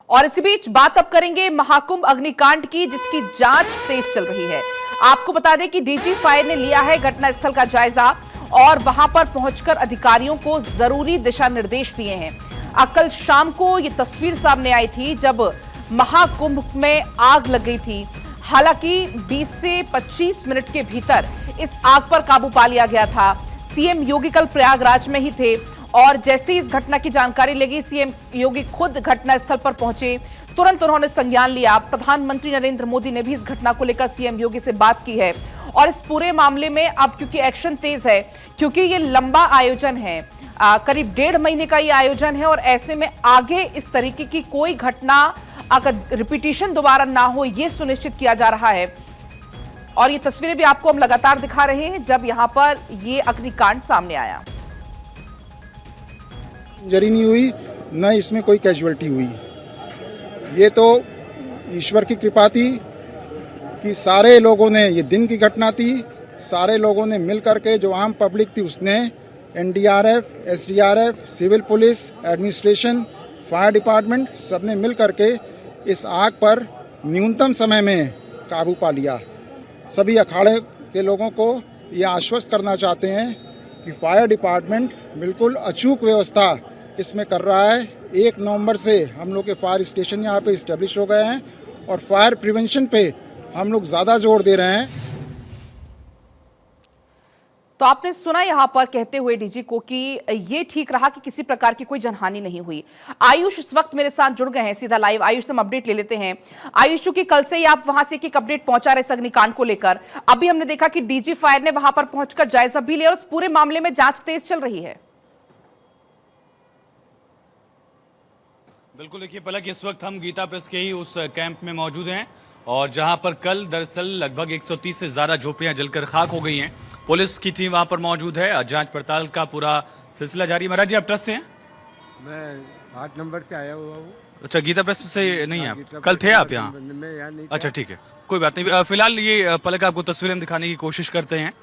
और इसी बीच बात अब करेंगे महाकुंभ अग्निकांड की, जिसकी जांच तेज चल रही है। आपको बता दें कि डीजी फायर ने लिया है घटनास्थल का जायजा और वहां पर पहुंचकर अधिकारियों को जरूरी दिशा निर्देश दिए हैं। कल शाम को ये तस्वीर सामने आई थी जब महाकुंभ में आग लग गई थी। हालांकि 20 से 25 मिनट के भीतर इस आग पर काबू पा लिया गया था। सीएम योगी कल प्रयागराज में ही थे और जैसे ही इस घटना की जानकारी लगी, सीएम योगी खुद घटनास्थल पर पहुंचे। तुरंत उन्होंने संज्ञान लिया। प्रधानमंत्री नरेंद्र मोदी ने भी इस घटना को लेकर सीएम योगी से बात की है और इस पूरे मामले में अब क्योंकि एक्शन तेज है, क्योंकि ये लंबा आयोजन है, करीब 1.5 महीने का ये आयोजन है और ऐसे में आगे इस तरीके की कोई घटना अगर रिपीटिशन दोबारा ना हो, ये सुनिश्चित किया जा रहा है। और ये तस्वीरें भी आपको हम लगातार दिखा रहे हैं जब यहां पर ये अग्निकांड सामने आया। इंजरी नहीं हुई, न इसमें कोई कैजुअल्टी हुई। ये तो ईश्वर की कृपा थी कि सारे लोगों ने, ये दिन की घटना थी, सारे लोगों ने मिल करके, जो आम पब्लिक थी उसने, NDRF, SDRF, civil police, administration, fire department, सबने मिल करके इस आग पर न्यूनतम समय में काबू पा लिया। सभी अखाड़े के लोगों को ये आश्वस्त करना चाहते हैं कि फायर डिपार्टमेंट बिल्कुल अचूक व्यवस्था इसमें कर रहा है। 1 नवंबर से हम लोग के फायर स्टेशन यहाँ पे इस्टेब्लिश हो गए हैं और फायर प्रिवेंशन पे हम लोग ज़्यादा जोर दे रहे हैं। तो आपने सुना यहां पर कहते हुए डीजी को कि ये ठीक रहा कि किसी प्रकार की कोई जनहानि नहीं हुई। आयुष इस वक्त मेरे साथ जुड़ गए हैं सीधा लाइव। आयुष से हम अपडेट ले लेते हैं। आयुष, चूंकि कल से ही आप वहां से एक अपडेट पहुंचा रहे इस अग्निकांड को लेकर, अभी हमने देखा कि डीजी फायर ने वहां पर पहुंचकर जायजा भी लिया और इस पूरे मामले में जांच तेज चल रही है। बिल्कुल, देखिए पलक, इस वक्त हम गीता प्रेस के ही उस कैंप में मौजूद हैं और जहां पर कल दरअसल लगभग 130 से ज्यादा झोपड़ियां जलकर खाक हो गई हैं। पुलिस की टीम वहां पर मौजूद है। जांच पड़ताल का पूरा सिलसिला जारी। महाराज जी, आप ट्रस्ट से हैं? मैं 8 नंबर से आया हुआ हूँ। अच्छा, गीता प्रेस से नहीं है आप? कल थे आप यहाँ? मैं यहाँ नहीं। अच्छा, ठीक है, कोई बात नहीं। फिलहाल ये पलक आपको तस्वीरें हम दिखाने की कोशिश करते हैं।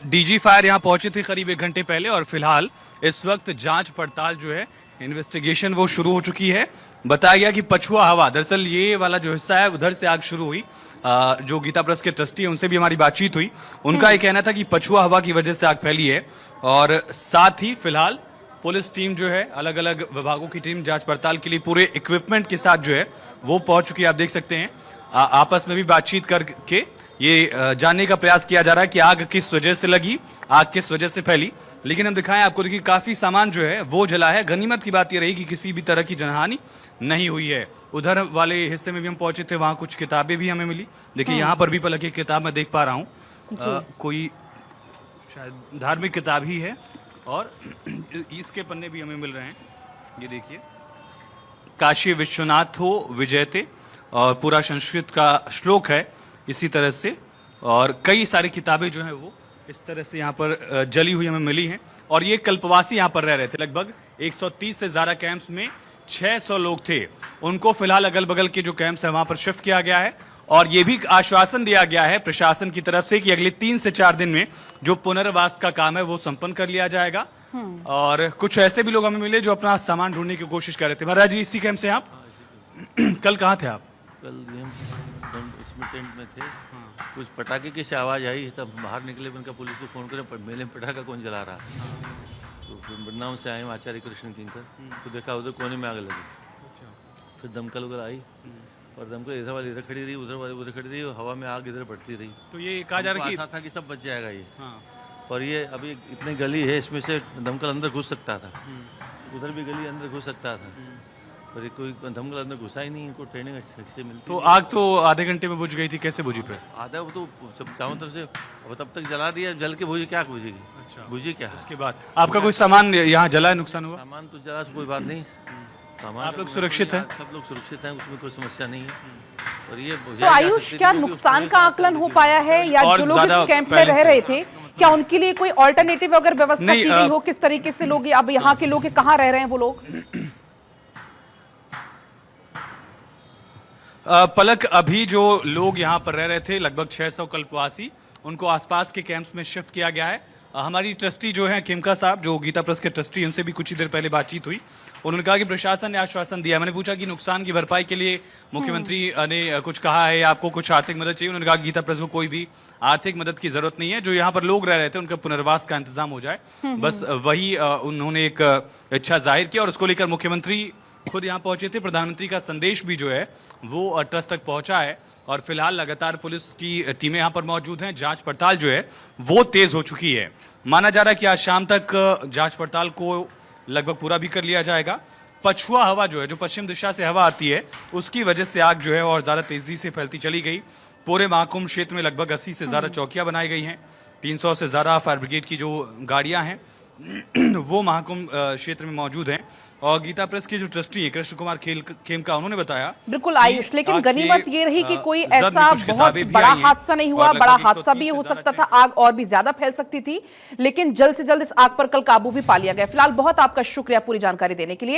डीजी फायर यहाँ पहुंची थी करीब 1 घंटे पहले और फिलहाल इस वक्त जांच पड़ताल जो है, इन्वेस्टिगेशन वो शुरू हो चुकी है। बताया गया कि पछुआ हवा, दरअसल ये वाला जो हिस्सा है उधर से आग शुरू हुई। जो गीता प्रेस के ट्रस्टी है उनसे भी हमारी बातचीत हुई। उनका ये कहना था कि पछुआ हवा की वजह से आग फैली है और साथ ही फिलहाल पुलिस टीम जो है, अलग अलग विभागों की टीम जांच पड़ताल के लिए पूरे इक्विपमेंट के साथ जो है वो पहुंच चुकी है। आप देख सकते हैं आपस में भी बातचीत करके ये जानने का प्रयास किया जा रहा है कि आग किस वजह से लगी, आग किस वजह से फैली। लेकिन हम दिखाएं आपको, देखिए काफी सामान जो है वो जला है। गनीमत की बात ये रही कि किसी भी तरह की जनहानि नहीं हुई है। उधर वाले हिस्से में भी हम पहुंचे थे, वहां कुछ किताबें भी हमें मिली। देखिए यहाँ पर भी पलक की किताब मैं देख पा रहा हूँ, कोई शायद धार्मिक किताब ही है और इसके पन्ने भी हमें मिल रहे हैं। ये देखिए, काशी विश्वनाथो विजयते, और पूरा संस्कृत का श्लोक है इसी तरह से, और कई सारी किताबें जो हैं वो इस तरह से यहाँ पर जली हुई हमें मिली हैं। और ये कल्पवासी यहाँ पर रह रहे थे। लगभग 130 से ज्यादा कैंप्स में 600 लोग थे। उनको फिलहाल अगल बगल के जो कैंप्स है वहां पर शिफ्ट किया गया है और ये भी आश्वासन दिया गया है प्रशासन की तरफ से कि अगले 3 से 4 दिन में जो पुनर्वास का काम है वो संपन्न कर लिया जाएगा। और कुछ ऐसे भी लोग हमें मिले जो अपना सामान ढूंढने की कोशिश कर रहे थे। महाराज जी, इसी कैंप से आप कल कहाँ थे? आप कल इसमें टेंट में थे। कुछ पटाखे की से आवाज़ आई, तब बाहर निकले। उनका पुलिस को फ़ोन करें, पर मेले में पटाखा कौन जला रहा। तो फिर बदनाम से आए आचार्य कृष्ण किंकर, तो देखा उधर कोने में आग लगी। फिर दमकल उधर आई और दमकल इधर वाली इधर खड़ी रही, उधर वाली उधर खड़ी रही, और हवा में आग इधर बढ़ती रही। तो ये कहा जा रहा है था कि सब बच जाएगा ये। और ये अभी इतनी गली है, इसमें से दमकल अंदर घुस सकता था, उधर भी गली अंदर घुस सकता था, पर ये कोई दमकल अंदर घुसा ही नहीं। इनको ट्रेनिंग अच्छे से मिलती। तो आग तो आधे घंटे में बुझ गई थी, कैसे बुझी? फिर आधा वो तो सब चारों तरफ से, अब तब तक जला दिया, जल के बुझी क्या बुझेगी? अच्छा, बुझी क्या? उसके बाद आपका कोई सामान यहाँ जला है, नुकसान हुआ? सामान तो जला, कोई बात नहीं। सामान आप लोग सुरक्षित हैं? सब लोग सुरक्षित हैं, उसमें कोई समस्या नहीं है। और ये तो आयुष, क्या नुकसान का आकलन हो पाया है या जो लोग इस कैंप में रह रहे थे, क्या उनके लिए कोई ऑल्टरनेटिव अगर व्यवस्था की गई हो? किस तरीके से लोग, अब यहाँ के लोग कहाँ रह रहे हैं वो लोग? पलक, अभी जो लोग यहाँ पर रह रहे थे लगभग 600 कल्पवासी, उनको आसपास के कैंप्स में शिफ्ट किया गया है। हमारी ट्रस्टी जो है खेमका साहब, जो गीता प्रेस के ट्रस्टी, उनसे भी कुछ ही देर पहले बातचीत हुई। उन्होंने कहा कि प्रशासन ने आश्वासन दिया। मैंने पूछा कि नुकसान की भरपाई के लिए मुख्यमंत्री ने कुछ कहा है, आपको कुछ आर्थिक मदद चाहिए? उन्होंने कहा गीता प्रेस को कोई भी आर्थिक मदद की जरूरत नहीं है, जो यहाँ पर लोग रह रहे थे उनका पुनर्वास का इंतजाम हो जाए, बस वही उन्होंने एक इच्छा जाहिर की और उसको लेकर मुख्यमंत्री खुद यहाँ पहुंचे थे। प्रधानमंत्री का संदेश भी जो है वो ट्रस्ट तक पहुंचा है और फिलहाल लगातार पुलिस की टीमें यहाँ पर मौजूद हैं। जांच पड़ताल जो है वो तेज हो चुकी है। माना जा रहा है कि आज शाम तक जांच पड़ताल को लगभग पूरा भी कर लिया जाएगा। पछुआ हवा जो है, जो पश्चिम दिशा से हवा आती है, उसकी वजह से आग जो है और ज्यादा तेजी से फैलती चली गई। पूरे महाकुंभ क्षेत्र में लगभग 80 से ज्यादा चौकियां बनाई गई हैं। 300 से ज्यादा फायर ब्रिगेड की जो गाड़ियां हैं वो महाकुंभ क्षेत्र में मौजूद हैं। और गीता प्रेस के जो ट्रस्टी हैं कृष्ण कुमार खेमका, उन्होंने बताया बिल्कुल कि आयुष, लेकिन आग गनीमत के, ये रही कि कोई जद में ऐसा कुछ बहुत किताबें भी बड़ा आई हैं हादसा नहीं हुआ। और लगभग बड़ा 130 हादसा भी से हो ज्यादा सकता था, टेंट। आग और भी ज्यादा फैल सकती थी, लेकिन जल्द से जल्द इस आग पर कल काबू भी पा लिया गया। फिलहाल बहुत आपका शुक्रिया पूरी जानकारी देने के लिए।